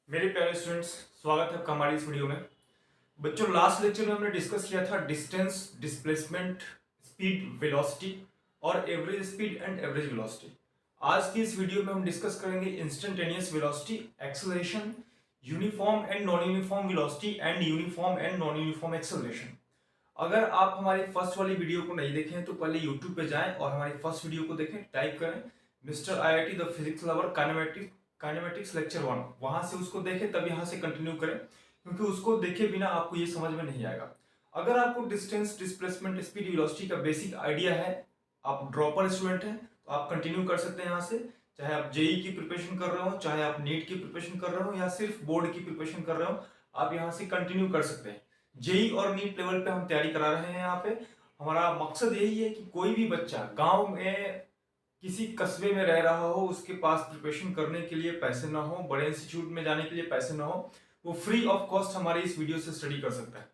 मेरे प्यारे स्टूडेंट्स, स्वागत है आपका हमारी इस वीडियो में। बच्चों, लास्ट लेक्चर में हमने डिस्कस किया था डिस्टेंस, डिस्प्लेसमेंट, स्पीड, वेलोसिटी और average speed and average velocity. आज की इस वीडियो में हम डिस्कस करेंगे instantaneous velocity, acceleration, uniform and non uniform velocity and uniform and non uniform acceleration. अगर आप हमारी फर्स्ट वाली वीडियो को नहीं देखें तो पहले यूट्यूब पे जाएं और हमारी फर्स्ट वीडियो को देखें। टाइप करें mister IIT the physics lover kinematics lecture 1, वहां से उसको देखें, तब यहाँ से कंटिन्यू करें, क्योंकि उसको देखे बिना आपको ये समझ में नहीं आएगा। अगर आपको डिस्टेंस, डिस्प्लेसमेंट, स्पीड, वेलोसिटी का बेसिक आइडिया है, आप ड्रॉपर स्टूडेंट हैं, तो आप कंटिन्यू कर सकते हैं यहाँ से। चाहे आप जेई की प्रिपरेशन कर रहे हो, चाहे आप नीट की प्रिपरेशन कर रहे हो, या सिर्फ बोर्ड की प्रिपरेशन कर रहे हो, आप यहाँ से कंटिन्यू कर सकते हैं। जेई और नीट लेवल पे हम तैयारी करा रहे हैं। यहाँ पे हमारा मकसद यही है कि कोई भी बच्चा गांव में किसी कस्बे में रह रहा हो, उसके पास प्रिपरेशन करने के लिए पैसे ना हो, बड़े इंस्टीट्यूट में जाने के लिए पैसे ना हो, वो फ्री ऑफ कॉस्ट हमारी इस वीडियो से स्टडी कर सकता है।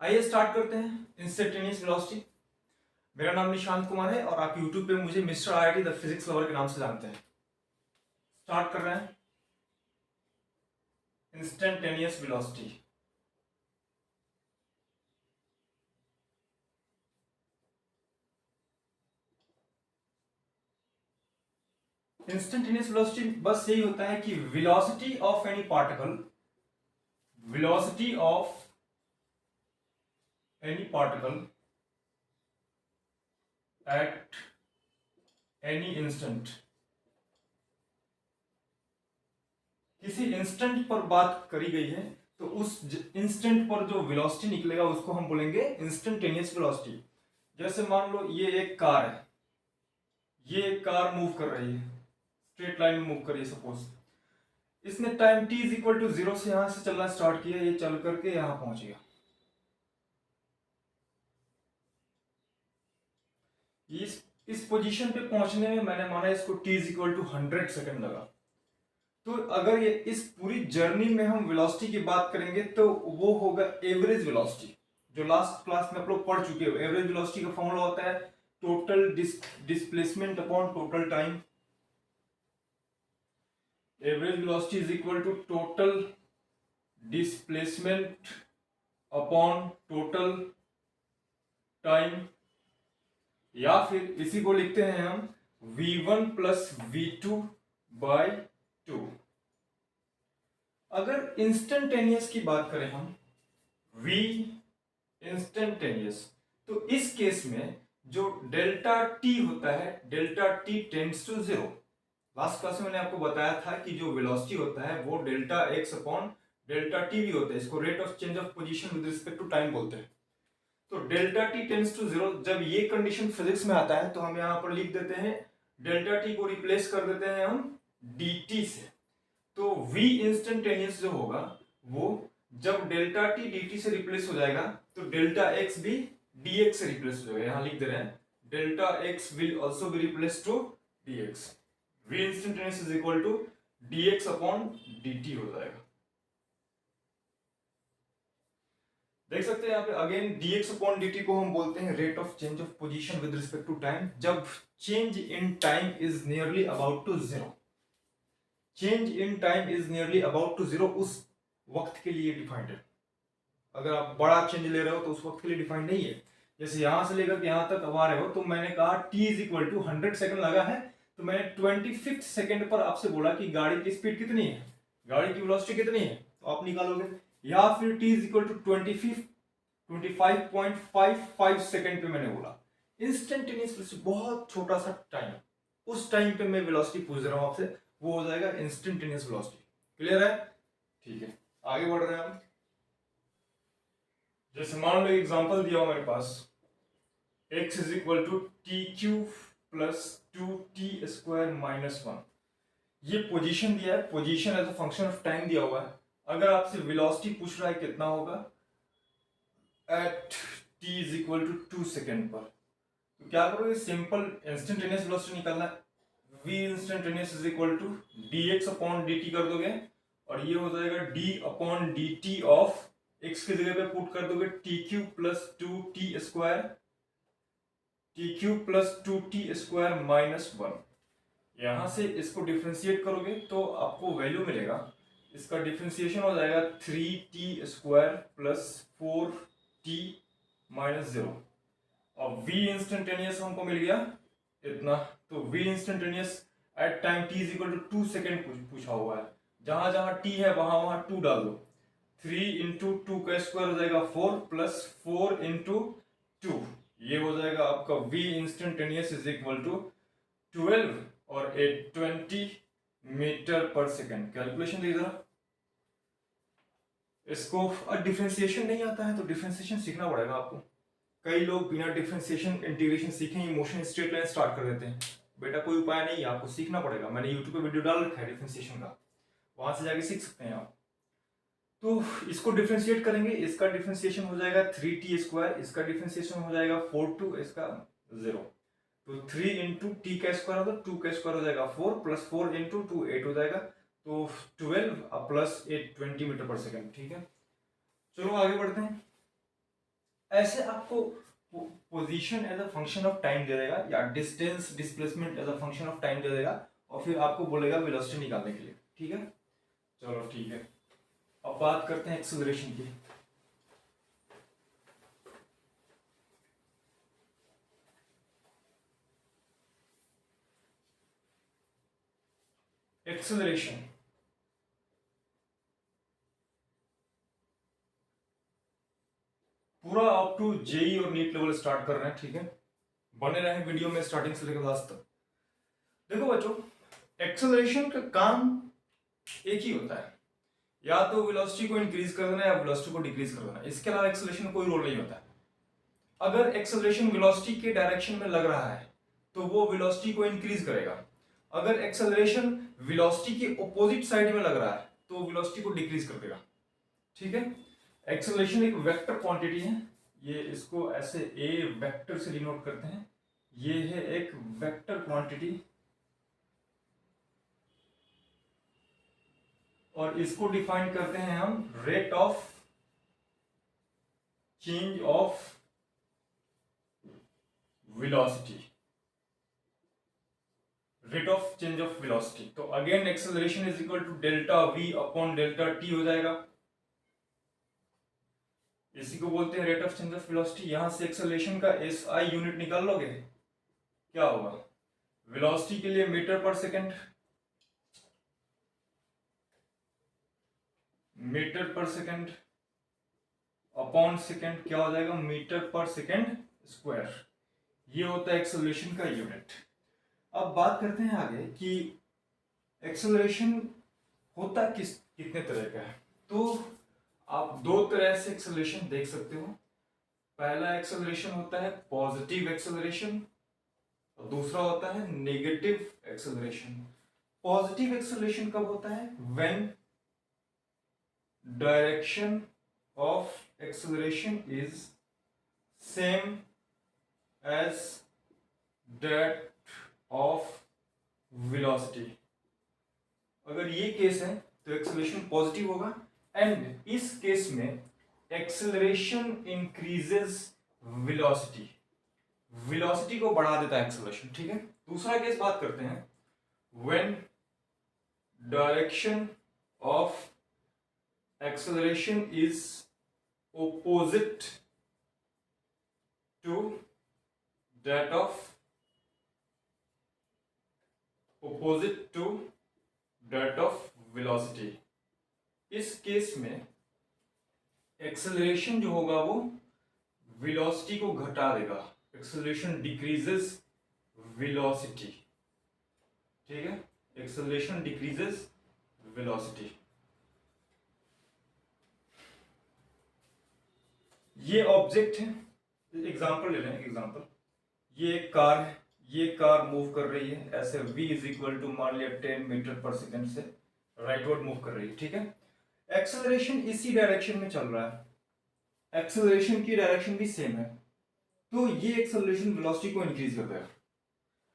आइए स्टार्ट करते हैं इंस्टेंटेनियस वेलोसिटी। मेरा नाम निशांत कुमार है और आप यूट्यूब पे मुझे mister IIT the physics lover के नाम से जानते हैं। स्टार्ट कर रहे हैं इंस्टेंटेनियस वेलोसिटी। इंस्टेंटेनियस वेलोसिटी बस यही होता है कि velocity of any particle, velocity of any particle at any instant. किसी इंस्टेंट पर बात करी गई है, तो उस इंस्टेंट पर जो वेलोसिटी निकलेगा उसको हम बोलेंगे इंस्टेंटेनियस वेलोसिटी। जैसे मान लो ये एक कार है, ये एक कार मूव कर रही है, स्ट्रेट लाइन में मूव कर रही है। सपोज इसने time t is equal to 0 से यहां से चलना स्टार्ट किया, ये चल करके यहां पहुंच गया। इस पोजीशन पे पहुंचने में मैंने माना इसको t is equal to 100 second लगा। तो अगर ये इस पूरी जर्नी में हम वेलोसिटी की बात करेंगे तो वो होगा एवरेज वेलोसिटी, जो लास्ट क्लास में आप लोग पढ़ चुके हो। एवरेज वेलोसिटी का फॉर्मूला होता है total displacement upon total time. Average velocity is equal to total displacement upon total time, या फिर इसी को लिखते हैं हम v1 प्लस v2 बाई 2। अगर इंस्टेंटेनियस की बात करें हम, v इंस्टेंटेनियस, तो इस केस में जो डेल्टा t होता है, delta t tends to 0। Last class में मैंने आपको बताया था कि जो वेलोसिटी होता है वो delta x upon delta t भी होता है। इसको rate of change of position with respect to time बोलते हैं। तो डेल्टा t टेंड्स टू 0, जब ये कंडीशन फिजिक्स में आता है तो हम यहां पर लिख देते हैं डेल्टा t को रिप्लेस कर देते हैं हम dt से। तो v इंस्टेंटेनियस जो होगा वो जब डेल्टा t dt से रिप्लेस हो जाएगा तो डेल्टा x भी dx से रिप्लेस हो जाएगा। यहां लिख दे रहे हैं delta x will also be replace to dx। v instantaneous is equal to dx upon dt हो जाएगा। देख सकते हैं यहाँ पे अगेन dx अपॉन dt को हम बोलते हैं rate of change of position with respect to time, जब change in time is nearly about to 0। Change in time is nearly about to 0 उस वक्त के लिए डिफाइंड है। अगर आप बड़ा चेंज ले रहे हो तो उस वक्त के लिए डिफाइंड नहीं है। जैसे यहां से लेकर यहां तक अब आ रहे हो, तो मैंने कहा t is equal to 100 second लगा है, तो मैंने 25th सेकंड पर आपसे बोला कि गाड़ी की स्पीड कितनी है, गाड़ी की वेलोसिटी कितनी है, तो आप निकालोगे। या फिर t is equal to 25.55 second पे मैंने बोला। इंस्टेंटेनियस बहुत छोटा सा टाइम, उस टाइम पे मैं वेलोसिटी पूछ रहा हूं आपसे, वो हो जाएगा इंस्टेंटेनियस वेलोसिटी। क्लियर है? ठीक है, आगे बढ़ रहे हैं हम। जैसे मान लो एग्जांपल दिया हो मेरे पास, x is equal to t cube plus 2t square minus 1। ये पोजीशन दिया है, position as a function of time दिया हुआ है। अगर आपसे वेलोसिटी पूछ रहा है कितना होगा at t is equal to 2 second पर, तो क्या करोगे, सिंपल इंस्टेंटेनियस वेलोसिटी निकालना है। v instantaneous is equal to dx upon dt कर दोगे, और ये हो जाएगा d upon dt of x की जगह पे पुट कर दोगे t cube plus 2t square, t cube plus 2t square minus 1। यहां से इसको डिफ्रेंशिएट करोगे तो आपको वैल्यू मिलेगा इसका डिफ्रेंसिएशन हो जाएगा 3t² प्लस 4t माइनस 0। और v इंस्टेंटेनियस हमको मिल गया इतना। तो v instantaneous at time t is equal to 2 second पूछा हुआ है। जहां जहां t है वहां वहां 2 डाल दो। 3 इंटू 2 का स्क्वायर हो जाएगा 4 प्लस 4 इंटू 2, ये हो जाएगा आपका v instantaneous is equal to 12 और 820 मीटर पर सेकेंड। कैलकुलेशन देखिए जरा इसको। डिफरेंशिएशन नहीं आता है तो डिफरेंशिएशन सीखना पड़ेगा आपको। कई लोग बिना डिफरेंशिएशन इंटीग्रेशन सीखे ही मोशन स्ट्रेट लाइन स्टार्ट कर देते हैं। बेटा कोई उपाय नहीं है, आपको सीखना पड़ेगा। मैंने यूट्यूब पे वीडियो डाल रखा है डिफरेंशिएशन का, वहां से जाके सीख सकते हैं आप। तो इसको डिफरेंशिएट करेंगे, इसका डिफरेंशिएशन हो जाएगा 3t², इसका डिफरेंशिएशन हो जाएगा 4 इसका 0। तो 3 इंटू टी का स्क्वायर होगा 2 का स्क्वायर हो जाएगा 4 प्लस 4 इंटू 2 8 हो जाएगा। तो 12 प्लस 8 20 मीटर पर सेकेंड। ठीक है, चलो आगे बढ़ते हैं। ऐसे आपको position as a function of time दे देगा या distance displacement as a function of time दे देगा और फिर आपको बोलेगा वेलोसिटी निकालने के लिए। ठीक है, चलो ठीक है। अब बात करते हैं एक्सेलरेशन की। एक्सेलरेशन पूरा अप टू जेई और नीट लेवल स्टार्ट कर रहे हैं। ठीक है, बने रहे वीडियो में स्टार्टिंग से लेकर लास्ट तक। देखो बच्चों, एक्सेलरेशन का काम एक ही होता है, या तो वेलोसिटी को इंक्रीज कर देना या वेलोसिटी को डिक्रीज कर देना। इसके अलावा एक्सेलरेशन में कोई रोल नहीं होता है। अगर एक्सेलरेशन वेलोसिटी के डायरेक्शन में लग रहा है तो वो वेलोसिटी को इंक्रीज करेगा। अगर एक्सेलरेशन वेलोसिटी के ऑपोजिट साइड में लग रहा है तो वेलोसिटी को डिक्रीज कर देगा। ठीक है, एक्सेलरेशन एक वेक्टर क्वांटिटी है। ये इसको ऐसे ए वेक्टर से डिनोट करते हैं। ये है एक वेक्टर क्वांटिटी और इसको डिफाइन करते हैं हम rate of change of velocity. Rate of change of velocity. तो again acceleration is equal to delta v upon delta t हो जाएगा। इसी को बोलते हैं rate of change of velocity. यहां से एक्सेलरेशन का एसआई यूनिट निकाल लोगे, क्या होगा? वेलोसिटी के लिए metre per second, metre per second upon second क्या हो जाएगा? Metre per second square. ये होता है एक्सेलरेशन का यूनिट। अब बात करते हैं आगे कि एक्सेलरेशन होता कितने तरह का है। तो आप दो तरह से एक्सेलरेशन देख सकते हो। पहला एक्सेलरेशन होता है पॉजिटिव एक्सेलरेशन और दूसरा होता है नेगेटिव एक्सेलरेशन। पॉजिटिव एक्सेलरेशन कब होता है? When direction of acceleration is same as that of velocity. अगर ये केस है तो एक्सेलरेशन पॉजिटिव होगा एंड इस केस में एक्सेलरेशन इंक्रीजेस वेलोसिटी। वेलोसिटी को बढ़ा देता है एक्सेलरेशन। ठीक है, दूसरा केस बात करते हैं when direction of acceleration is opposite to that of velocity। इस केस में एक्सेलरेशन जो होगा वो वेलोसिटी को घटा देगा। Acceleration decreases velocity. ठीक है, एक्सेलरेशन डिक्रीजेस वेलोसिटी। ये ऑब्जेक्ट है, एग्जांपल ले लें। एग्जांपल, ये एक कार है, ये कार मूव कर रही है ऐसे v इज इक्वल टू मान लिया 10 मीटर पर सेकेंड से राइटवर्ड मूव कर रही है। ठीक है, एक्सेलरेशन इसी डायरेक्शन में चल रहा है, एक्सेलरेशन की डायरेक्शन भी सेम है, तो ये एक्सेलरेशन वेलोसिटी को इंक्रीज कर देगा।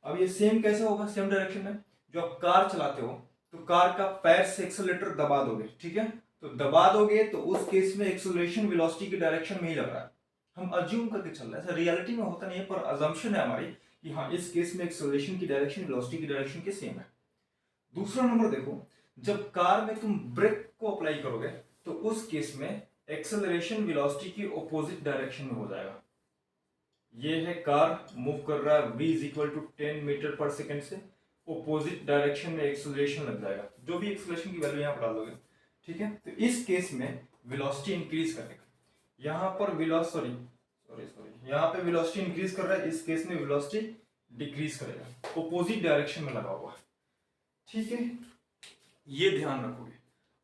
अब ये सेम कैसे होगा? सेम डायरेक्शन में जो आप कार चलाते हो तो कार का पैर से एक्सेलरेटर दबा दोगे। ठीक है, तो दबा दोगे तो उस केस में एक्सेलरेशन वेलोसिटी की डायरेक्शन में ही लग रहा है। हम अज्यूम करके चल रहे हैं, ऐसा रियलिटी में होता नहीं है पर अजम्पशन है हमारी कि हाँ इस केस में एक्सेलरेशन की डायरेक्शन वेलोसिटी की डायरेक्शन के सेम है। दूसरा नंबर देखो, जब कार में तुम ब्रेक को अप्लाई करोगे तो उस केस में एक्सेलरेशन वेलोसिटी की ऑपोजिट डायरेक्शन में हो जाएगा। ये है कार मूव कर रहा है v is equal to 10 metre per second से, ऑपोजिट डायरेक्शन में एक्सेलरेशन लग जाएगा, जो भी एक्सेलरेशन की वैल्यू यहाँ पर डाल दोगे, ठीक है। तो इस केस में वेलोसिटी इंक्रीज करेगा, यहाँ पर यहाँ पे वेलोसिटी इंक्रीज कर रहा है, इस केस में वेलोसिटी डिक्रीज करेगा, ऑपोजिट डायरेक्शन में लगा हुआ है, ठीक है। ये ध्यान रखोगे।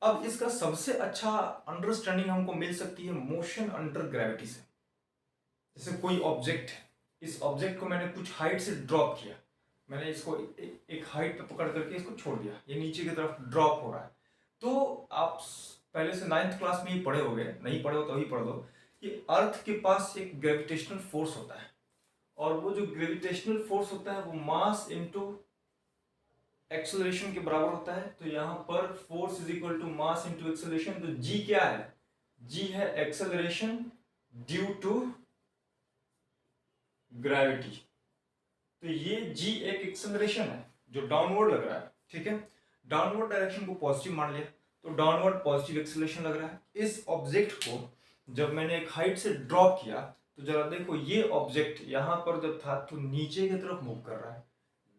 अब इसका सबसे अच्छा अंडरस्टैंडिंग हमको मिल सकती है मोशन अंडर ग्रेविटी से। जैसे कोई ऑब्जेक्ट है, इस ऑब्जेक्ट को मैंने कुछ हाइट से ड्रॉप किया, मैंने इसको एक हाइट पे पकड़ करके इसको छोड़ दिया, ये नीचे की तरफ ड्रॉप हो रहा है। तो आप पहले से 9th क्लास में ही पढ़े होंगे, नहीं पढ़े हो तो अभी पढ़ दो कि अर्थ के पास एक ग्रेविटेशनल फोर्स होता है, और वो जो ग्रेविटेशनल फोर्स होता है वो मास इनटू एक्सेलरेशन के बराबर होता है। तो यहाँ पर force is equal to mass into acceleration. तो जी क्या है? जी है एक्सेलरेशन ड्यू टू ग्रेविटी। तो ये जी एक एक्सेलरेशन है जो डाउनवर्ड लग रहा है, ठीक है। डाउनवर्ड डायरेक्शन को पॉजिटिव मान लिया, तो डाउनवर्ड पॉजिटिव एक्सेलरेशन लग रहा है। इस ऑब्जेक्ट को जब मैंने एक हाइट से ड्रॉप किया तो जरा देखो, ये ऑब्जेक्ट यहाँ पर जब था तो नीचे की तरफ मूव कर रहा है,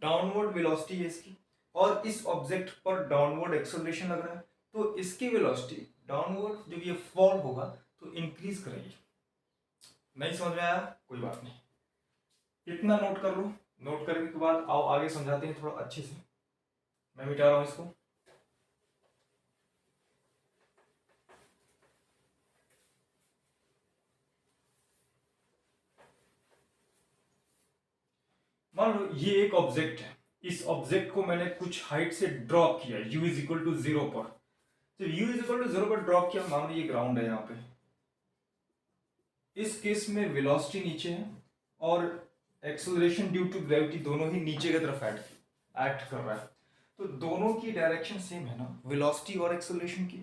डाउनवर्ड वेलोसिटी है इसकी, और इस ऑब्जेक्ट पर डाउनवर्ड एक्सेलरेशन लग रहा है। तो इसकी वेलोसिटी डाउनवर्ड जब ये फॉल होगा तो इंक्रीज करेगी। नहीं समझ में आया? कोई बात नहीं, इतना नोट कर लो। नोट करने के बाद आओ आगे समझाते हैं थोड़ा अच्छे से। मैं मिटा रहा हूं इसको। मान लो ये एक ऑब्जेक्ट है, इस ऑब्जेक्ट को मैंने कुछ हाइट से ड्रॉप किया u इज इक्वल टू 0 पर। तो u इज इक्वल टू 0 पर ड्रॉप किया, मान लो ये ग्राउंड है यहाँ पे। इस केस में वेलोसिटी नीचे है और एक्सेलरेशन ड्यू टू ग्रेविटी दोनों ही नीचे की तरफ एक्ट कर रहा है। तो दोनों की डायरेक्शन सेम है ना, वेलोसिटी और एक्सेलरेशन की।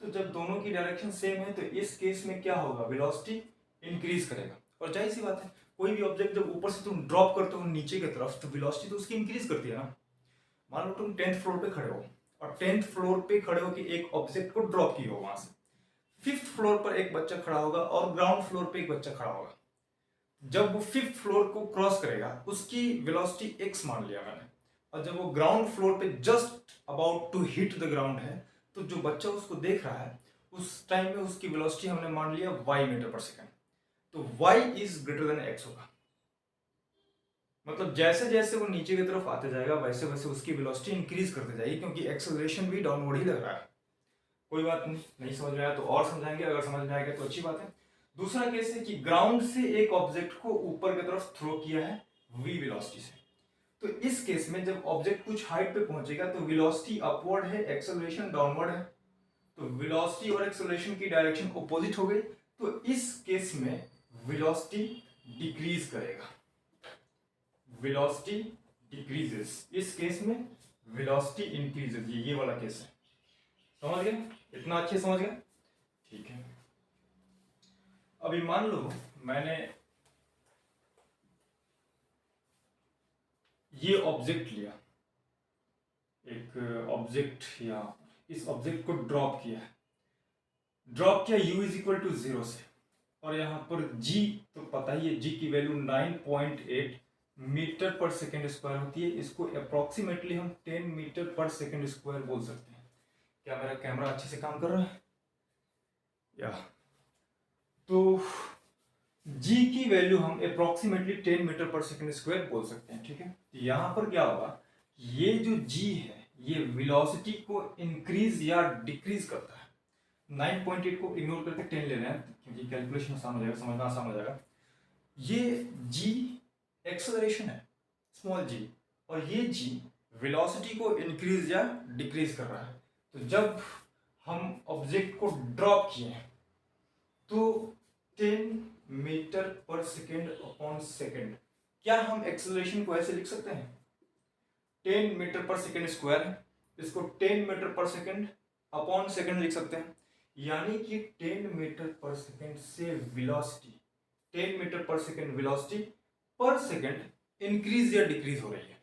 तो जब दोनों की डायरेक्शन सेम है तो इस केस में क्या होगा? वेलोसिटी इंक्रीज करेगा। और जाहिर सी बात है, कोई भी ऑब्जेक्ट जब ऊपर से तुम ड्रॉप करते हो नीचे की तरफ तो वेलोसिटी तो उसकी इंक्रीज करती है ना। मान लो तुम 10th फ्लोर पे खड़े हो, और 10th फ्लोर पे खड़े हो कि एक ऑब्जेक्ट को ड्रॉप किए हो वहां से। 5th फ्लोर पर एक बच्चा खड़ा होगा और ग्राउंड फ्लोर पे एक बच्चा खड़ा होगा। जब वो 5th फ्लोर को क्रॉस करेगा उसकी वेलोसिटी x मान लिया मैंने, और जब वो ग्राउंड फ्लोर पे just about to hit the ground है तो जो बच्चा उसको देख रहा है उस टाइम में उसकी वेलोसिटी हमने मान लिया y मीटर पर सेकंड। तो y is greater than x होगा। मतलब जैसे जैसे वो नीचे की तरफ आते जाएगा वैसे वैसे उसकी वेलोसिटी इंक्रीज करते जाएगी, क्योंकि एक्सेलरेशन भी डाउनवर्ड ही लग रहा है। कोई बात नहीं समझ में आया तो और समझाएंगे, अगर समझ में आएगा तो अच्छी बात है। दूसरा केस है कि ग्राउंड से एक ऑब्जेक्ट को ऊपर की तरफ थ्रो किया है v वेलोसिटी से। तो इस केस में जब ऑब्जेक्ट कुछ हाइट पे पहुंचेगा तो वेलोसिटी अपवर्ड है, एक्सेलरेशन डाउनवर्ड है। तो वेलोसिटी और एक्सेलरेशन की डायरेक्शन अपोजिट हो गई, तो इस केस में वेलोसिटी डिक्रीज करेगा, वेलोसिटी डिक्रीजेस। इस केस में वेलोसिटी इंक्रीजेस। ये वाला केस है, समझ गए? इतना अच्छे समझ गए? ठीक है। अभी मान लो मैंने ये ऑब्जेक्ट लिया, एक ऑब्जेक्ट, या इस ऑब्जेक्ट को ड्रॉप किया u इज इक्वल टू 0 से, और यहाँ पर g तो पता ही है, g की value 9.8 metre per second square होती है। इसको अप्रोक्सीमेटली हम 10 मीटर पर सेकेंड स्क्वायर बोल सकते हैं। क्या मेरा कैमरा अच्छे से काम कर रहा है? या तो g की वैल्यू हम approximately 10 metre per second square बोल सकते हैं, ठीक है। तो यहाँ पर क्या होगा, ये जो g है ये वेलोसिटी को इंक्रीज या डिक्रीज करता है। 9.8 को इग्नोर करके 10 ले रहे हैं क्योंकि कैलकुलेशन आसान हो जाएगा, समझना आसान हो जाएगा। ये g एक्सेलरेशन है, स्मॉल g, और ये g वेलोसिटी को इंक्रीज या डिक्रीज कर रहा है। तो जब हम ऑब्जेक्ट को ड्रॉप किए तो 10 metre per second upon second, क्या हम एक्सेलरेशन को ऐसे लिख सकते हैं? 10 मीटर पर सेकेंड स्क्वायर है, इसको 10 metre per second upon second लिख सकते हैं। यानी कि 10 मीटर पर सेकेंड से velocity, 10 metre per second velocity पर सेकेंड इंक्रीज या डिक्रीज हो रही है।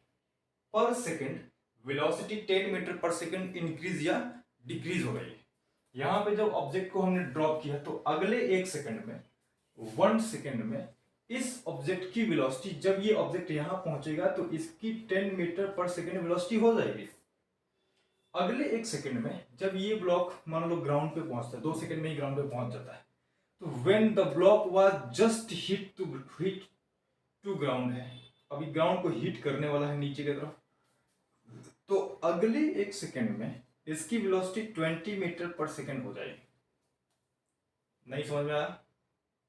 पर second velocity 10 metre per second increase या डिक्रीज हो रही है। यहाँ पे जब ऑब्जेक्ट को हमने ड्रॉप किया तो अगले 1 सेकंड में, 1 सेकंड में इस ऑब्जेक्ट की वेलोसिटी, जब ये ऑब्जेक्ट यहाँ पहुंचेगा तो इसकी 10 मीटर पर सेकंड वेलोसिटी हो जाएगी। अगले 1 सेकंड में जब ये ब्लॉक मान लो ग्राउंड पे पहुंचता है, 2 सेकंड में ही ग्राउंड पे पहुंच जाता है, तो when the block was just hit to ground है, अभी ग्राउंड को हिट करने वाला है नीचे की तरफ, तो अगले 1 सेकंड में इसकी वेलोसिटी 20 मीटर पर सेकंड हो जाएगी। नहीं समझ में आया?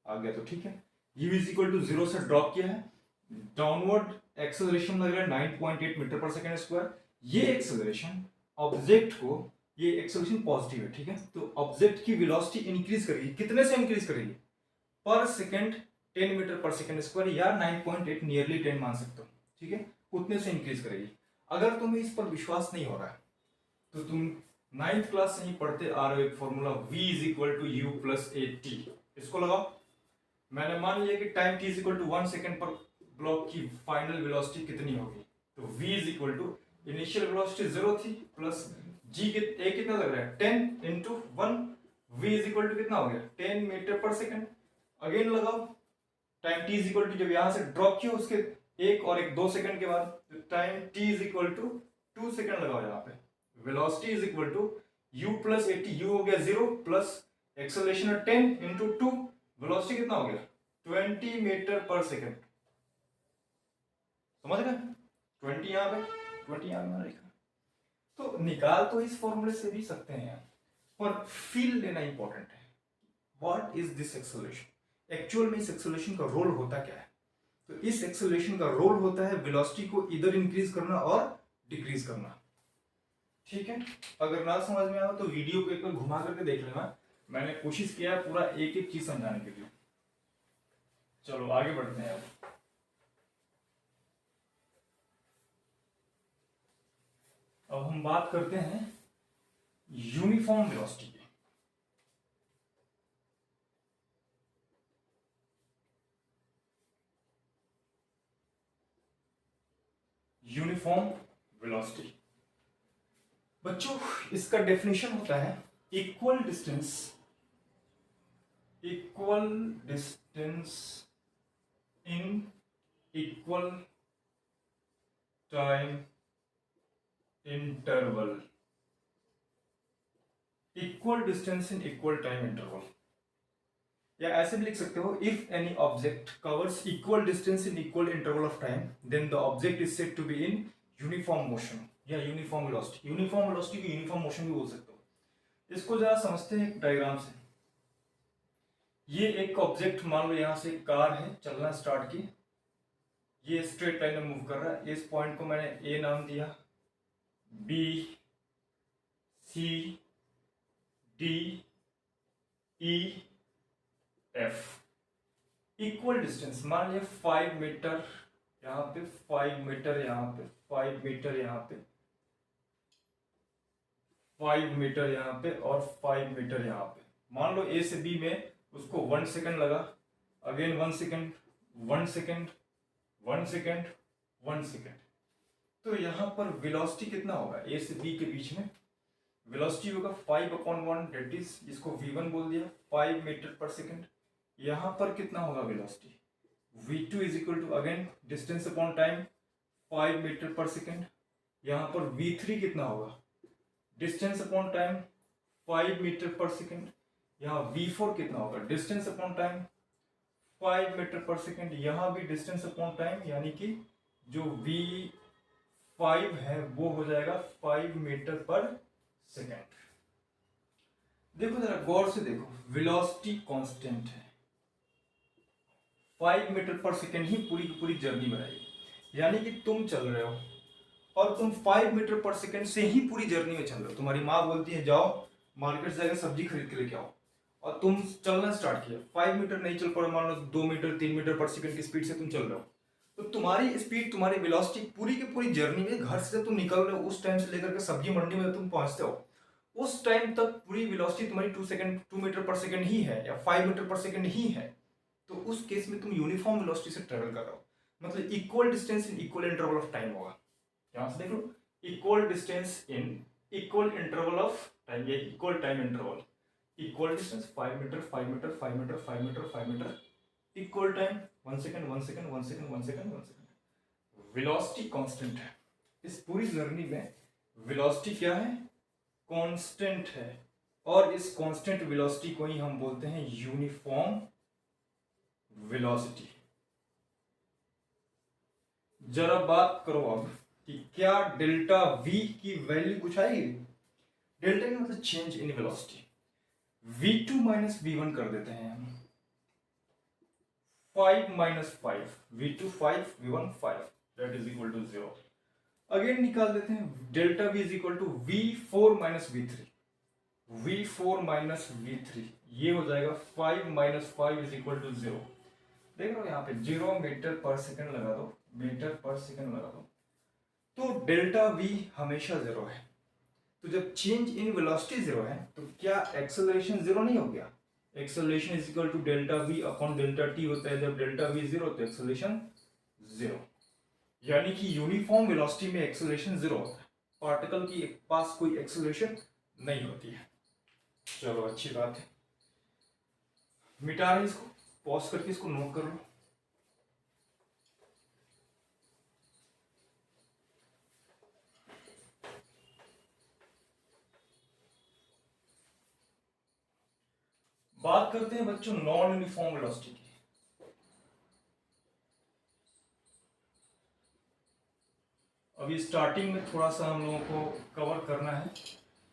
आ गया तो ठीक है। u इज इक्वल टू 0 से ड्रॉप किया है, डाउनवर्ड एक्सेलरेशन लग रहा है 9.8 मीटर पर सेकंड स्क्वायर। ये एक्सेलरेशन ऑब्जेक्ट को, ये एक्सेलरेशन पॉजिटिव है, ठीक है, तो ऑब्जेक्ट की वेलोसिटी इंक्रीज करेगी। कितने से इंक्रीज करेगी? पर second 10 metre per second square या 9.8 नियरली 10 मान सकते हो, ठीक है, उतने से इंक्रीज करेगी। अगर तुम्हें इस पर विश्वास नहीं हो रहा है तो तुम 9th क्लास से ही पढ़ते आ रहे हो एक formula v is equal to u plus a t, इसको लगाओ। मैंने मान लिया कि time t is equal to 1 second पर ब्लॉक की फाइनल वेलोसिटी कितनी होगी, तो v is equal to initial velocity 0 थी प्लस g के a कितना लग रहा है 10 into 1, v is equal to कितना हो गया 10 मीटर पर सेकंड। अगेन लगाओ, time t is equal to जब यहां से ड्रॉप किया उसके 2 सेकंड के बाद, तो time t is equal to 2 second लगाओ। यहाँ पे velocity is equal to u plus 80, u हो गया 0 प्लस एक्सेलरेशन 10 इंटू 2, वेलोसिटी कितना हो गया 20 मीटर पर सेकंड। समझ गए? 20 यहाँ पे, 20 यहाँ पे लिखा, तो निकाल तो इस फॉर्मूले से भी सकते हैं, पर फील लेना इंपॉर्टेंट है। What is this acceleration? Actual में इस एक्सेलरेशन का रोल होता क्या है? तो इस एक्सेलरेशन का रोल होता है वेलोसिटी को इधर इंक्रीज करना और डिक्रीज करना, ठीक है। अगर ना समझ में आया तो वीडियो को एक बार घुमा करके देख लेना, मैंने कोशिश किया है पूरा एक एक चीज समझाने के लिए। चलो आगे बढ़ते हैं। अब हम बात करते हैं यूनिफॉर्म वेलोसिटी की। यूनिफॉर्म वेलोसिटी बच्चों, इसका डेफिनेशन होता है equal distance in equal time interval. Equal distance in equal time interval, या ऐसे भी लिख सकते हो, if any object covers equal distance in equal interval of time then the object is said to be in uniform motion या uniform velocity. Uniform velocity को uniform motion भी बोल सकते हो। इसको जरा समझते हैं एक डायग्राम से। ये एक ऑब्जेक्ट मान लो यहां से कार है, चलना स्टार्ट की, ये स्ट्रेट लाइन में मूव कर रहा है। इस पॉइंट को मैंने ए नाम दिया, B C D E F. Equal distance मान लिया 5 मीटर यहाँ पे, 5 मीटर यहाँ पे, 5 मीटर यहाँ पे, 5 मीटर यहाँ पे और 5 मीटर यहाँ पे। मान लो ए से बी में उसको 1 सेकंड लगा, again 1 second, 1 second, 1 second, 1 second. तो यहाँ पर वेलोसिटी कितना होगा ए से बी के बीच में? वेलोसिटी होगा 5/1, डेट इज, इसको v1 बोल दिया, 5 मीटर पर सेकंड। यहाँ पर कितना होगा velocity? v2 is equal to again distance upon time 5 metre per second. यहाँ पर v3 कितना होगा? Distance upon time 5 metre per second. यहाँ v4 कितना होगा? Distance upon time 5 metre per second. यहाँ भी डिस्टेंस अपॉन टाइम, यानी कि जो v5 है वो हो जाएगा 5 मीटर पर सेकंड। देखो जरा गौर से देखो, वेलोसिटी कांस्टेंट है, 5 मीटर पर सेकंड ही पूरी की पूरी जर्नी बनाएगी। यानी कि तुम चल रहे हो और तुम 5 मीटर पर सेकंड से ही पूरी जर्नी में चल रहे हो। तुम्हारी माँ बोलती है जाओ मार्केट से जाकर सब्जी खरीद के लेके आओ, और तुम चलना स्टार्ट किया, 5 मीटर नहीं चल पा रहे, मान लो 2 मीटर 3 मीटर पर सेकंड की स्पीड से तुम चल रहे हो, तो तुम्हारी स्पीड, तुम्हारी वेलोसिटी पूरी की पूरी जर्नी में, घर से तुम निकल रहे हो उस टाइम से लेकर के सब्जी मंडी में तुम पहुंचते हो उस टाइम तक पूरी वेलोसिटी तुम्हारी 2 मीटर पर सेकंड ही है या 5 मीटर पर सेकंड ही है। तो उस केस में तुम यूनिफॉर्म वेलोसिटी से ट्रेवल कर रहे हो, मतलब equal distance in equal interval of time होगा। यहां से देख लो, equal distance in equal interval of time, ये equal time interval, equal distance 5 metre 5 metre 5 metre 5 metre 5 metre, equal time 1 second 1 second 1 second 1 second 1 second. Velocity constant है, इस पूरी journey में वेलोसिटी क्या है, कांस्टेंट है, और इस कांस्टेंट वेलोसिटी को ही हम बोलते हैं यूनिफॉर्म वेलोसिटी। जरा बात करो अब कि क्या डेल्टा वी की वैल्यू कुछ आएगी। डेल्टा का मतलब change in velocity. v2 minus v1 कर देते हैं हम, 5 minus 5, v2 5 v1 5, that is equal to 0। Again निकाल देते हैं, delta v is equal to v4 minus v3, v4 minus v3, ये हो जाएगा 5 माइनस 5 इज इक्वल टू 0। देख रहे हो यहाँ पे 0 मीटर पर सेकंड लगा दो, मीटर पर सेकंड लगा दो, तो डेल्टा v हमेशा 0 है। तो जब चेंज इन वेलोसिटी 0 है तो क्या एक्सेलरेशन 0 नहीं हो गया। Acceleration is equal to delta v upon delta t होता है, जब डेल्टा v 0 तो एक्सेलरेशन 0, यानी कि यूनिफॉर्म वेलोसिटी में एक्सेलरेशन 0 होता है, पार्टिकल की पास कोई एक्सेलरेशन नहीं होती है। चलो अच्छी बात है, मिटा रहे इसको, पॉज करके इसको नोट कर लो। बात करते हैं बच्चों नॉन यूनिफॉर्म वेलोसिटी की। अभी स्टार्टिंग में थोड़ा सा हम लोगों को कवर करना है,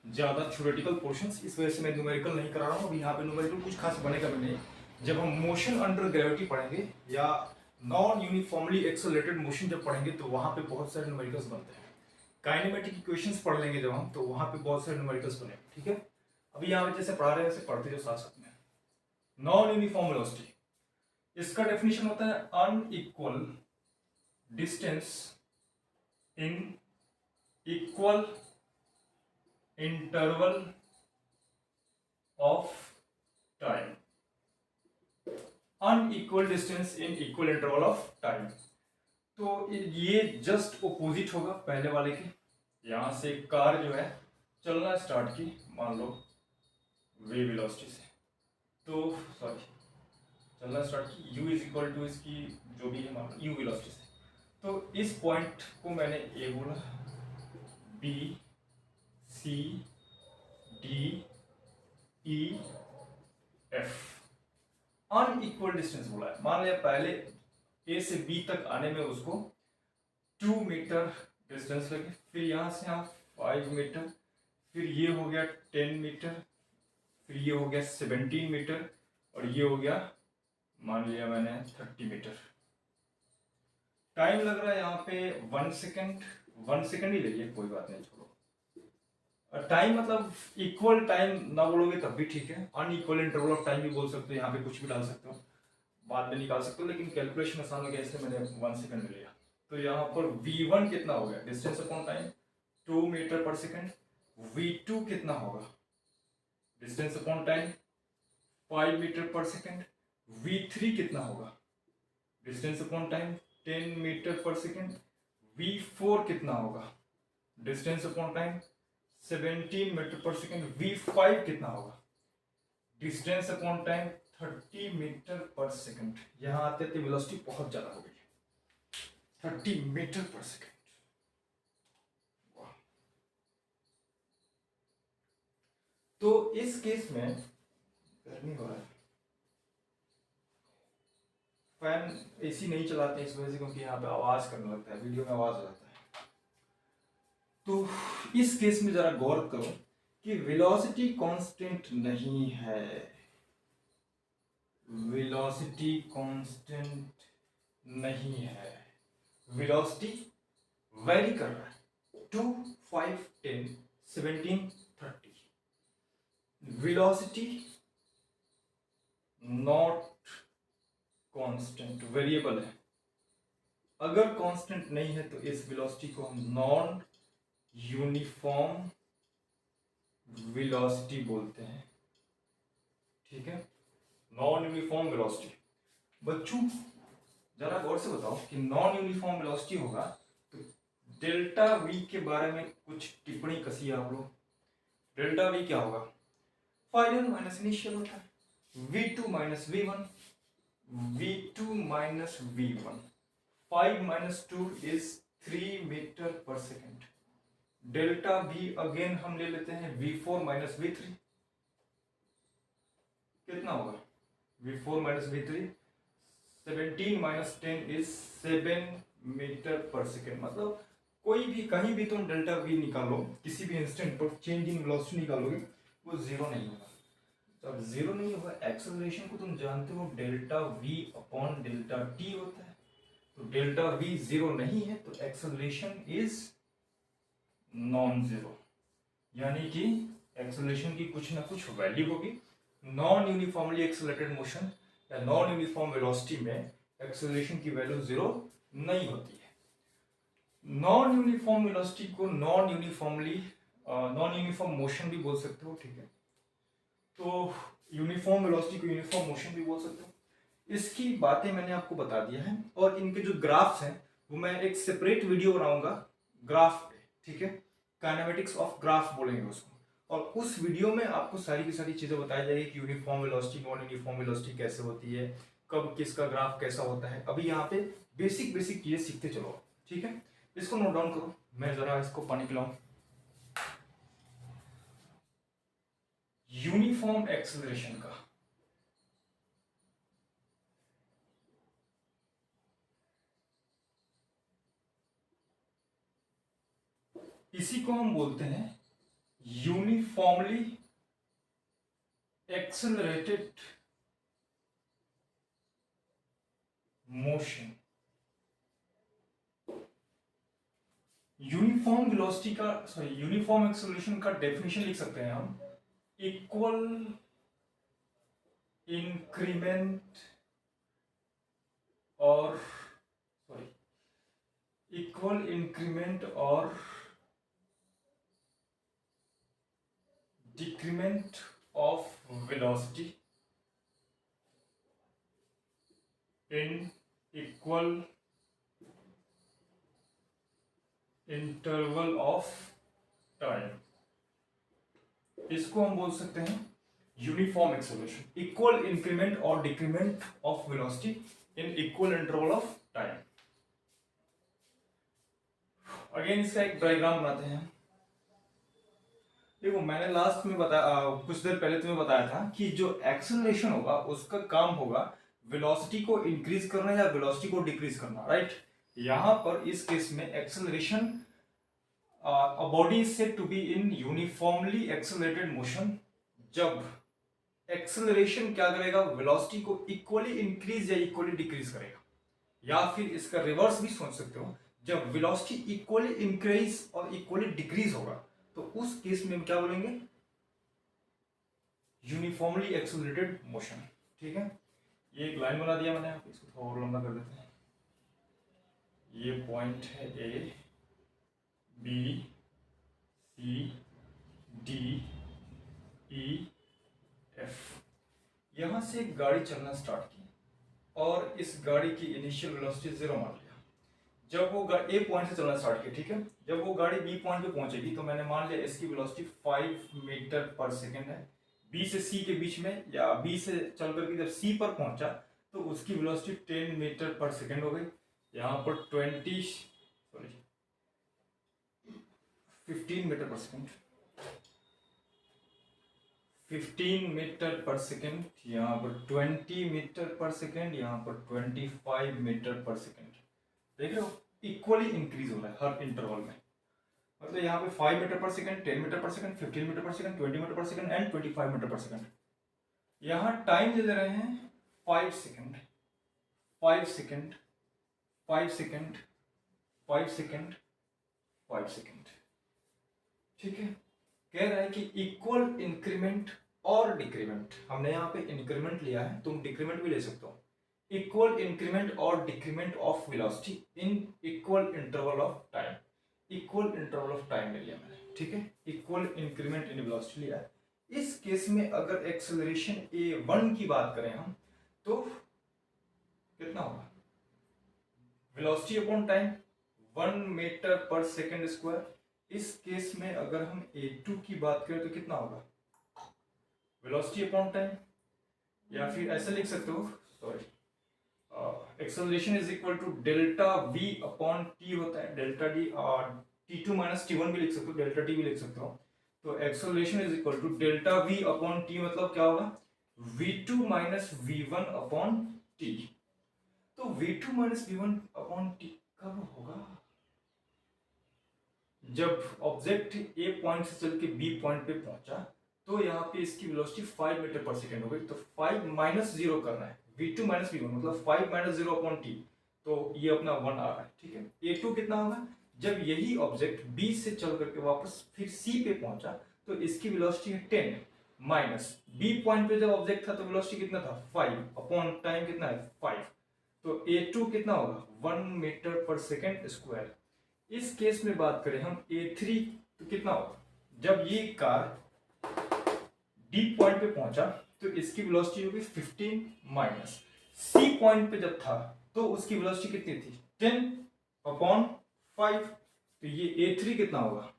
ज़्यादा थ्योरेटिकल पोर्शंस, इस वजह से मैं न्यूमेरिकल नहीं करा रहा हूँ। अभी यहाँ पे न्यूमेरिकल कुछ खास बनेगा भी नहीं। जब हम मोशन अंडर ग्रेविटी पढ़ेंगे या नॉन यूनिफॉर्मली एक्सेलरेटेड मोशन जब पढ़ेंगे तो वहाँ पे बहुत सारे न्यूमेरिकल्स बनते हैं। काइनेमेटिक इक्वेशंस पढ़ लेंगे जब हम, तो वहाँ पे बहुत सारे न्यूमेरिकल्स बनेंगे, ठीक है। अभी यहाँ पे जैसे पढ़ा रहे हैं वैसे पढ़ते जो साथ साथ में। नॉन यूनिफॉर्म वेलोसिटी, इसका डेफिनेशन होता है unequal distance in equal interval of time, unequal distance in equal interval of time. तो ये जस्ट ओपोजिट होगा पहले वाले के। यहां से कार जो है चलना स्टार्ट की, मान लो वे वेलोसिटी से, तो सॉरी चलना स्टार्ट की, u इज इक्वल टू इसकी जो भी है मान लो u वेलोसिटी से, तो इस पॉइंट को मैंने a बोला, b c d e f, unequal distance बोला है। मान लिया पहले a से b तक आने में उसको 2 मीटर डिस्टेंस लगे, फिर यहाँ से यहाँ 5 मीटर, फिर ये हो गया 10 मीटर, फिर ये हो गया 17 मीटर, और ये हो गया मान लिया मैंने 30 मीटर। टाइम लग रहा है यहाँ पे 1 सेकेंड, 1 सेकेंड ही लगिए, कोई बात नहीं, छोड़ो। टाइम मतलब इक्वल टाइम ना बोलोगे तब भी ठीक है, अनइक्वल इंटरवल ऑफ टाइम भी बोल सकते हो, यहाँ पे कुछ भी डाल सकते हो, बाद में निकाल सकते हो, लेकिन कैलकुलेशन आसान हो गया इसलिए मैंने 1 सेकेंड में लिया। तो यहाँ पर v1 कितना हो गया, distance upon time 2 metre per second. v2 कितना होगा, distance upon time 5 metre per second. v3 कितना होगा, distance upon time 10 metre per second. v4 कितना होगा, distance upon time 17 metre per second. v5 कितना होगा, distance upon time 30 metre per second. यहां आते थे वेलोसिटी बहुत ज्यादा हो गई, 30 मीटर पर सेकेंड। तो इस केस में गर्मी हो रहा है, फैन एसी नहीं चलाते इस वजह से, क्योंकि यहाँ पे आवाज करने लगता है, वीडियो में आवाज आ जाता है। तो इस केस में जरा गौर करो कि वेलोसिटी कांस्टेंट नहीं है, वेलोसिटी कांस्टेंट नहीं है, वेलोसिटी वेरी कर रहा है, 2 5 10 17 30। वेलोसिटी नॉट कांस्टेंट, वेरिएबल है। अगर कांस्टेंट नहीं है तो इस वेलोसिटी को हम नॉन यूनिफॉर्म वेलोसिटी बोलते हैं, ठीक है, नॉन यूनिफॉर्म वेलोसिटी। बच्चों जरा गौर से बताओ कि नॉन यूनिफॉर्म वेलोसिटी होगा तो डेल्टा वी के बारे में कुछ टिप्पणी कसी आप लोग। डेल्टा वी क्या होगा, फाइनल माइनस इनिशियल होता है, v2 minus v1, v2 minus v1, 5 minus 2 is 3 metre per second. Delta v again हम ले लेते हैं v4 माइनस v3, कितना होगा v4 minus v3, 17 minus 10 is 7 metre per second. मतलब कोई भी कहीं भी तुम डेल्टा v निकालो, किसी भी इंस्टेंट पर चेंज इन वेलोसिटी निकालोगे, वो जीरो नहीं होगा। जब जीरो नहीं होगा, एक्सेलरेशन को तुम जानते हो delta v upon delta t होता है। तो डेल्टा v जीरो नहीं है तो एक्सेलरेशन इज नॉन जीरो, यानी कि एक्सेलरेशन की कुछ ना कुछ वैल्यू होगी। नॉन यूनिफॉर्मली एक्सेलरेटेड मोशन या नॉन यूनिफॉर्म वेलोसिटी में एक्सेलरेशन की वैल्यू जीरो नहीं होती है। नॉन यूनिफॉर्म वेलोसिटी को नॉन यूनिफॉर्म मोशन भी बोल सकते हो, ठीक है। तो यूनिफॉर्म वेलोसिटी को यूनिफॉर्म मोशन भी बोल सकते हो। इसकी बातें मैंने आपको बता दिया है, और इनके जो ग्राफ्स हैं वो मैं एक सेपरेट वीडियो बनाऊंगा ग्राफ पे, ठीक है। काइनेमेटिक्स ऑफ ग्राफ बोलेंगे उसको, और उस वीडियो में आपको सारी की सारी चीजें बताई जाएगी कि uniform velocity non uniform velocity कैसे होती है, कब किसका ग्राफ कैसा होता है। अभी यहाँ पे बेसिक बेसिक चीजें सीखते चलो, ठीक है। इसको नोट डाउन करो, मैं जरा इसको पानी पिलाऊं। यूनिफॉर्म एक्सेलरेशन का इसी को हम बोलते हैं uniformly accelerated motion. Uniform velocity का यूनिफॉर्म एक्सेलरेशन का डेफिनेशन लिख सकते हैं हम, इक्वल इंक्रीमेंट और decrement of velocity in equal interval of time. इसको हम बोल सकते हैं यूनिफॉर्म एक्सेलरेशन, इक्वल इंक्रीमेंट और decrement of velocity in equal interval of time. Again इसका एक डायग्राम बनाते हैं। देखो मैंने लास्ट में बताया, कुछ देर पहले तुम्हें बताया था कि जो एक्सेलरेशन होगा उसका काम होगा वेलोसिटी को इंक्रीज करना या वेलोसिटी को डिक्रीज करना, राइट। यहां पर इस केस में acceleration, a body is said to be in uniformly accelerated motion जब एक्सेलरेशन क्या करेगा, वेलोसिटी को इक्वली इंक्रीज या इक्वली डिक्रीज करेगा। या फिर इसका रिवर्स भी सोच सकते हो, जब वेलोसिटी इक्वली इंक्रीज और इक्वली डिक्रीज होगा तो उस केस में हम क्या बोलेंगे, यूनिफॉर्मली एक्सेलरेटेड मोशन, ठीक है। ये एक लाइन बना दिया मैंने, आप इसको थोड़ा और लंबा कर देते हैं। ये पॉइंट है ए, B, C, D, E, F. यहां से एक गाड़ी चलना स्टार्ट की और इस गाड़ी की इनिशियल वेलोसिटी 0 मान लिया। जब वो ए पॉइंट से चलना स्टार्ट किया, ठीक है, जब वो गाड़ी बी पॉइंट पे पहुंचेगी तो मैंने मान लिया इसकी वेलोसिटी 5 मीटर पर सेकेंड है। बी से सी के बीच में, या बी से चल करके जब सी पर पहुंचा तो उसकी वेलोसिटी 10 मीटर पर सेकेंड हो गई। यहाँ पर 15 metre per second, 15 metre per second, यहाँ पर 20 मीटर पर सेकेंड, यहाँ पर 25 मीटर पर सेकेंड। देख रहे हो, इक्वली इंक्रीज हो रहा है हर इंटरवल में। मतलब यहाँ पे 5 metre per second, 10 metre per second, 15 metre per second, 20 metre per second and 25 metre per second. यहाँ टाइम दे रहे हैं 5 second, 5 second, 5 second, 5 second, 5 second, ठीक है। कह रहा है कि इक्वल इंक्रीमेंट और डिक्रीमेंट, हमने यहाँ पे इंक्रीमेंट लिया है, तुम डिक्रीमेंट भी ले सकते हो। इक्वल इंक्रीमेंट और decrement of velocity in equal interval of time, equal interval of time ले लिया मैंने, ठीक है। इक्वल इंक्रीमेंट इन वेलोसिटी लिया है। इस केस में अगर एक्सेलरेशन a1 की बात करें हम तो कितना होगा, velocity upon time 1 metre per second square. इस केस में अगर हम a2 की बात करें तो कितना होगा, वेलोसिटी अपॉन टाइम, या फिर ऐसे लिख सकते हो, sorry, acceleration is equal to delta v upon t होता है, डेल्टा डी, और t2 माइनस t1 भी लिख सकते हो, डेल्टा टी भी लिख सकते हो। तो acceleration is equal to delta v upon t, मतलब क्या होगा, v2 minus v1 upon T. तो v2 minus v1 upon T कब होगा, जब ऑब्जेक्ट ए पॉइंट से चल के बी पॉइंट पे पहुंचा, तो यहाँ पे इसकी वेलोसिटी 5 मीटर पर सेकेंड हो गई। तो 5 माइनस जीरो करना है, v2 माइनस v1 मतलब 5 माइनस जीरो अपॉन टी, तो ये अपना 1 आ रहा है, ठीक है। a2 कितना होगा, जब यही ऑब्जेक्ट बी से चल करके वापस फिर सी पे पहुंचा, तो इसकी वेलोसिटी है 10 माइनस बी पॉइंट पे जब ऑब्जेक्ट था तो वेलोसिटी कितना था 5 अपॉन टाइम कितना है 5। तो a2 कितना होगा 1 मीटर पर सेकेंड स्क्वायर। इस केस में बात करें हम a3 तो कितना होगा, जब ये कार डी पॉइंट पे पहुंचा तो इसकी वेलोसिटी होगी 15 माइनस सी पॉइंट पे जब था तो उसकी वेलोसिटी कितनी थी 10 अपॉन 5। तो ये a3 कितना होगा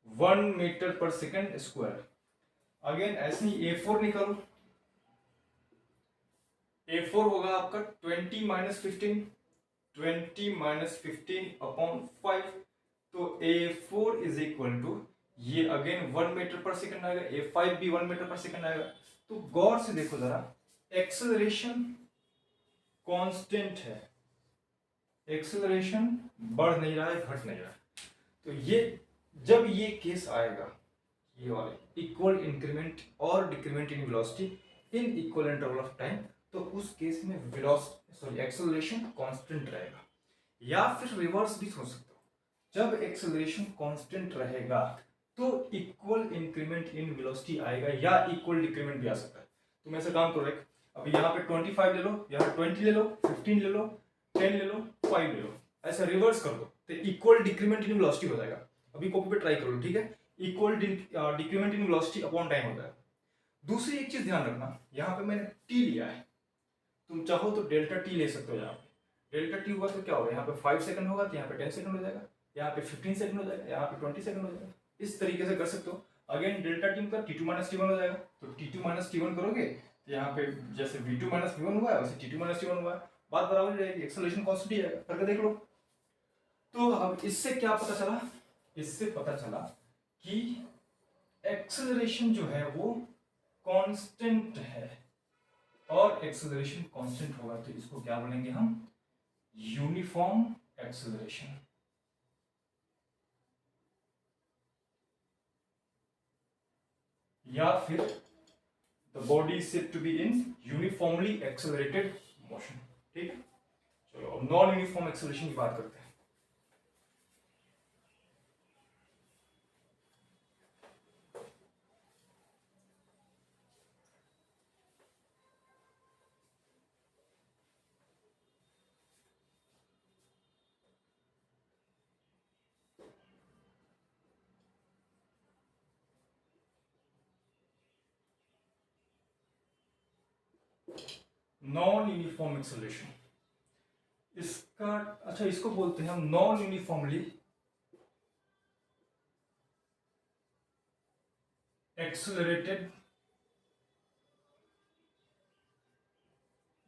1 metre per second square. Again ऐसे ही a4 निकालो, a4 होगा आपका 20 माइनस 15, 20 माइनस 15 अपॉन 5। तो a4 इज इक्वल टू, ये अगेन 1 मीटर पर सेकंड आएगा, a5 भी 1 मीटर पर सेकंड आएगा। तो गौर से देखो जरा, एक्सेलरेशन कांस्टेंट है, एक्सेलरेशन बढ़ नहीं रहा है, घट नहीं रहा है। तो ये जब ये केस आएगा, ये वाले इक्वल इंक्रीमेंट और decrement in velocity in equal interval of time, तो उस केस में वेलोसिटी एक्सेलरेशन कांस्टेंट रहेगा। या फिर रिवर्स भी सोच सकते हो, जब एक्सेलरेशन कांस्टेंट रहेगा तो इक्वल इंक्रीमेंट इन वेलोसिटी आएगा, या इक्वल डिक्रीमेंट भी आ सकता है। तुम ऐसा काम करो, एक अभी यहाँ पे 25 ले लो, यहाँ 20 ले लो, 15 ले लो, 10 ले लो, 5 ले लो, ऐसा रिवर्स कर दो तो इक्वल डिक्रीमेंट इन वेलोसिटी हो जाएगा। अभी कॉपी पे ट्राई करो, ठीक है। Equal decrement in velocity upon time होता है। दूसरी एक चीज ध्यान रखना, यहाँ पे मैंने टी लिया है, तुम चाहो तो डेल्टा टी ले सकते हो। यहाँ पे डेल्टा टी हुआ तो क्या होगा, यहाँ पे 5 सेकंड होगा तो यहाँ पे 10 सेकंड हो जाएगा, यहाँ पे 15 सेकंड हो जाएगा, यहाँ पे 20 सेकंड हो जाएगा। इस तरीके से कर सकते हो। अगेन डेल्टा टी का टी2 माइनस टी1 हो जाएगा, तो टी2 माइनस टी1 करोगे तो यहाँ पे जैसे v2 माइनस v1 हुआ है वैसे टी2 माइनस टी1 हुआ है, बात बराबर हो जाएगी, एक्सेलरेशन कांस्टेंट ही आएगा, करके देख लो। तो अब इससे क्या पता चला, इससे पता चला कि एक्सेलरेशन जो है वो कांस्टेंट है, और एक्सेलरेशन कांस्टेंट होगा तो इसको क्या बोलेंगे हम, यूनिफॉर्म एक्सेलरेशन। या फिर the body is said to be in uniformly accelerated motion, ठीक है। चलो अब नॉन यूनिफॉर्म एक्सेलरेशन की बात करते हैं। नॉन यूनिफॉर्म एक्सेलरेशन, इसका अच्छा इसको बोलते हैं हम non uniformly accelerated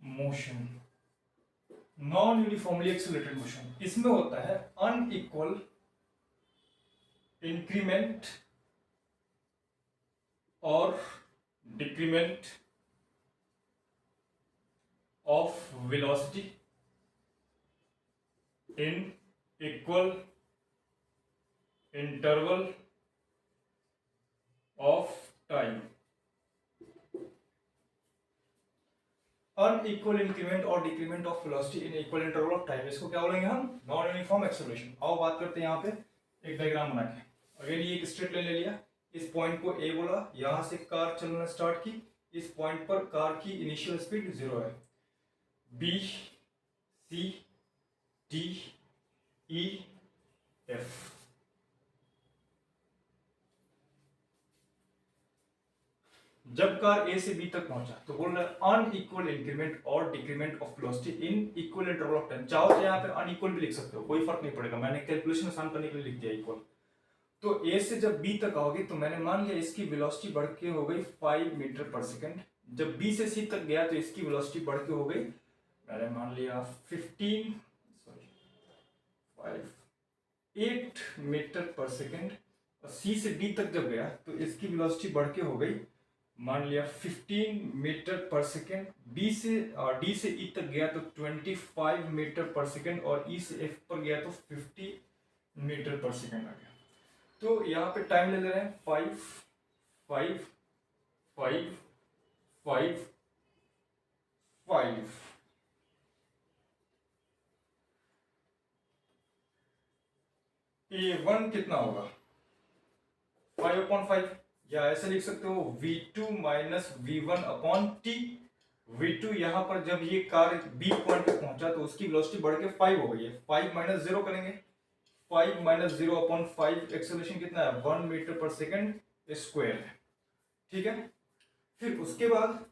motion. Non uniformly accelerated motion, इसमें होता है अनइक्वल इंक्रीमेंट और decrement of velocity in equal interval of time. Unequal increment और decrement of velocity in equal interval of time, इसको क्या बोलेंगे हम, नॉन यूनिफॉर्म एक्सेलरेशन। आओ बात करते हैं यहाँ पे एक डायग्राम बना के। अगर ये एक स्ट्रेट लाइन ले लिया, इस पॉइंट को ए बोला, यहां से कार चलना स्टार्ट की, इस पॉइंट पर कार की इनिशियल स्पीड 0 है, B C D E F. जब कार ए से बी तक पहुंचा तो बोल रहा है अनइक्वल इंक्रीमेंट और decrement of velocity in equal interval of time. चाहो तो यहाँ पे अनइक्वल भी लिख सकते हो, कोई फर्क नहीं पड़ेगा, मैंने कैलकुलेशन आसान करने के लिए लिख दिया इक्वल। तो ए से जब बी तक आओगे तो मैंने मान लिया इसकी वेलोसिटी बढ़ के हो गई 5 मीटर पर सेकेंड। जब बी से सी तक गया तो इसकी वेलोसिटी बढ़ के हो गई, मैंने मान लिया 8 मीटर पर सेकेंड। और सी से डी तक जब गया तो इसकी वेलोसिटी बढ़ के हो गई, मान लिया 15 मीटर पर सेकेंड। बी से डी से ई तक गया तो 25 मीटर पर सेकेंड, और ई से एफ पर गया तो 50 मीटर पर सेकेंड आ गया। तो यहाँ पे टाइम ले रहे हैं 5 5 5 5 5। A1 कितना होगा 5/5, या ऐसे लिख सकते हो V2 minus V1 upon T. V2 यहाँ पर जब ये कार B पॉइंट पे पहुंचा तो उसकी वेलोसिटी बढ़ के 5 हो गई है। 5 माइनस 0 करेंगे, 5 माइनस 0 अपॉन 5, एक्सेलरेशन कितना है 1 मीटर पर सेकेंड स्क्वायर है। ठीक है, फिर उसके बाद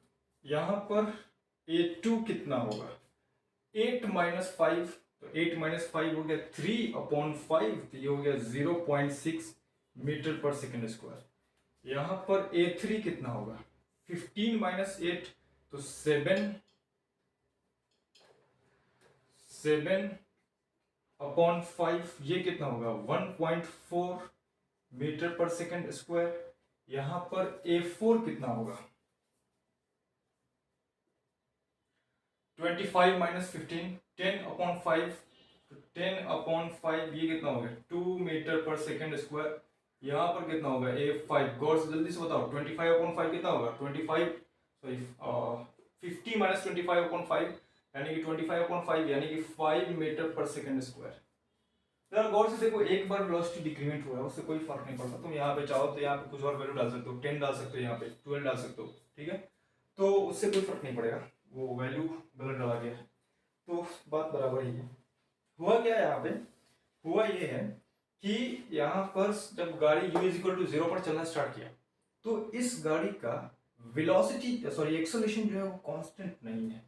यहाँ पर A2 कितना होगा 8 माइनस 5, तो 8 माइनस 5 हो गया 3/5, तो ये हो गया 0.6 मीटर पर सेकेंड स्क्वायर। यहाँ पर A3 कितना होगा 15 माइनस 8, तो 7/5, ये कितना होगा 1.4 मीटर पर सेकेंड स्क्वायर। यहाँ पर A4 कितना होगा 25 माइनस 15, 10/5, 10/5, ये कितना हो गया 2 मीटर पर सेकेंड स्क्वायर। यहाँ पर कितना होगा A5, गौर से जल्दी से बताओ 25/5 कितना होगा 50 माइनस 25/5 यानी कि 25/5 यानी कि 5 मीटर पर सेकेंड स्क्वायर। जरा गौर से देखो, एक बार वेलोसिटी डिक्रीमेंट हुआ है उससे कोई फर्क नहीं पड़ता। तुम यहाँ पे चाहो तो यहाँ पे कुछ और वैल्यू डाल सकते हो, 10 डाल सकते हो, यहाँ पे 12 डाल सकते हो, ठीक है, तो उससे कोई फर्क नहीं पड़ेगा, वो वैल्यू गलत डाला गया है तो बात बराबर ही है। हुआ क्या है यहाँ पे, हुआ ये है कि यहाँ पर जब गाड़ी u=0 पर चलना स्टार्ट किया तो इस गाड़ी का वेलोसिटी सॉरी एक्सेलरेशन जो है वो कांस्टेंट नहीं है।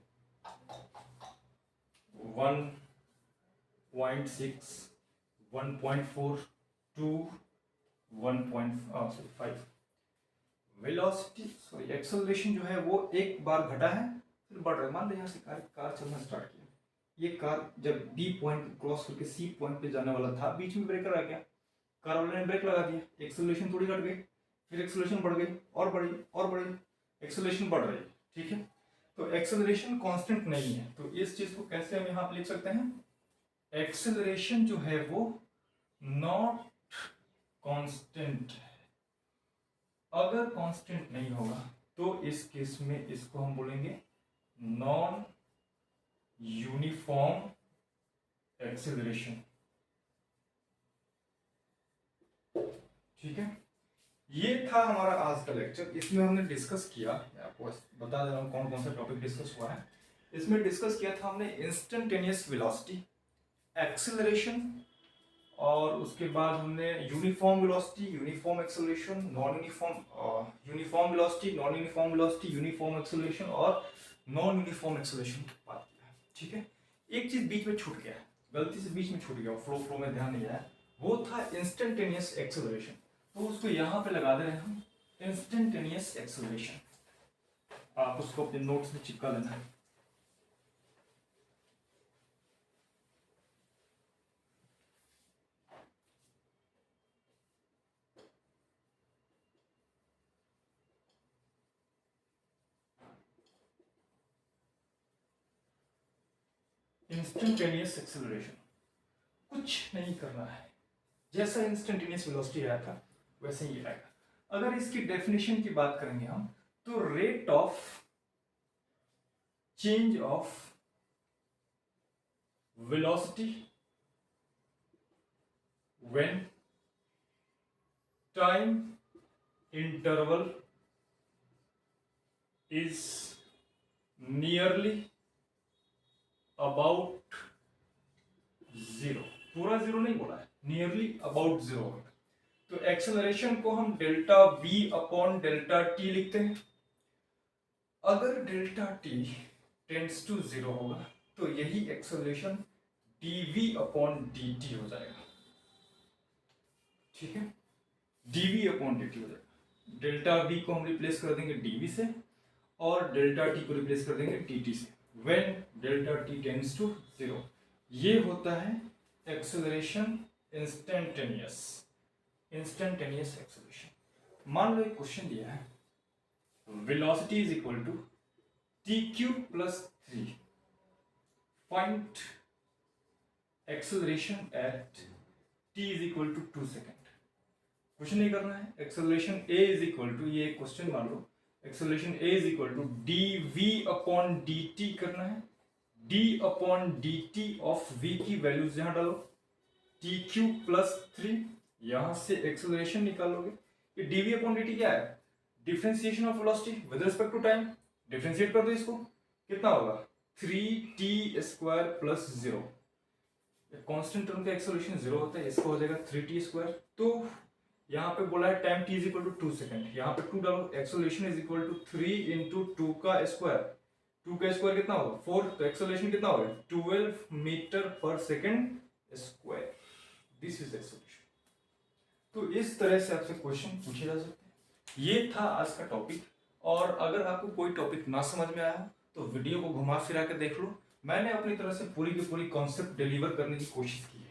1.6 1.4 2 1.5 वेलोसिटी सॉरी एक्सेलरेशन जो है वो एक बार घटा है फिर बढ़ रहा है। मान लो यहाँ से कार चलना स्टार्ट किया, ये कार जब बी पॉइंट क्रॉस करके सी पॉइंट पे जाने वाला था, बीच में ब्रेकर आ गया, कार वाले ने ब्रेक लगा दिया, एक्सेलरेशन थोड़ी घट गई, फिर एक्सेलरेशन बढ़ गई और बढ़ी और बढ़ी, एक्सेलरेशन बढ़ रही है, ठीक है। तो एक्सेलरेशन कांस्टेंट नहीं है, तो इस चीज को कैसे हम यहाँ पे लिख सकते हैं, एक्सेलरेशन जो है वो नॉट कांस्टेंट है। अगर कांस्टेंट नहीं होगा तो इस केस में इसको हम बोलेंगे नॉन यूनिफॉर्म एक्सेलरेशन, ठीक है। ये था हमारा आज का लेक्चर, इसमें हमने डिस्कस किया, आपको बता दे रहा हूँ कौन कौन सा टॉपिक डिस्कस हुआ है। इसमें डिस्कस किया था हमने इंस्टेंटेनियस वेलोसिटी, एक्सेलरेशन, और उसके बाद हमने uniform velocity, uniform acceleration, non uniform uniform velocity, non uniform velocity, uniform acceleration और नॉन यूनिफॉर्म एक्सेलरेशन की बात किया, ठीक है। एक चीज बीच में छूट गया, गलती से बीच में छूट गया, फ्लो में ध्यान नहीं आया, वो था इंस्टेंटेनियस एक्सेलरेशन, तो उसको यहाँ पे लगा दे रहे हैं हम इंस्टेंटेनियस एक्सेलरेशन। आप उसको अपने नोट्स में चिपका लेना है। इंस्टेंटेनियस एक्सेलरेशन, कुछ नहीं करना है, जैसा इंस्टेंटेनियस वेलोसिटी आया था वैसे ही आएगा। अगर इसकी डेफिनेशन की बात करेंगे हम तो rate of change of velocity when time interval is nearly about zero, पूरा जीरो नहीं बोला है, नियरली अबाउट जीरो। तो एक्सेलरेशन को हम delta v upon delta t लिखते हैं, अगर डेल्टा टी टेंड्स टू 0 होगा तो यही एक्सेलरेशन dv अपॉन dt हो जाएगा। ठीक है, dv अपॉन dt हो जाएगा। डेल्टा v को हम रिप्लेस कर देंगे dv से और डेल्टा t को रिप्लेस कर देंगे dt से। When delta t tends to 0, ये होता है एक्सेलरेशन इंस्टेंटेनियस एक्सेलरेशन। मान लो एक क्वेश्चन दिया है, velocity is equal to t cube plus 3, find acceleration at t is equal to 2 second. Question नहीं करना है, acceleration a is equal to, ये क्वेश्चन मान लो, acceleration a is equal to dv upon dt करना है। d upon dt of v की values यहां डालो, टी क्यूब प्लस 3, यहां से एक्सेलरेशन निकालोगे। ये dv अपॉन dt क्या है? Differentiation of velocity with respect to time. Differentiate कर दो इसको, कितना होगा 3t square plus 0। Constant term का एक्सेलरेशन 0 होता है, इसका हो जाएगा 3t स्क्वायर। तो यहाँ पे बोला है time t is equal to 2 second, यहाँ पे 2 डालो, acceleration is equal to 3 into 2 का स्क्वायर। 2 का स्क्वायर कितना होगा 4, तो एक्सेलरेशन कितना होगा 12 metre per second square. This is acceleration. तो इस तरह से आपसे क्वेश्चन पूछे जा सकते हैं। ये था आज का टॉपिक, और अगर आपको कोई टॉपिक ना समझ में आया तो वीडियो को घुमा फिरा के देख लो। मैंने अपनी तरह से पूरी की पूरी कॉन्सेप्ट डिलीवर करने की कोशिश की।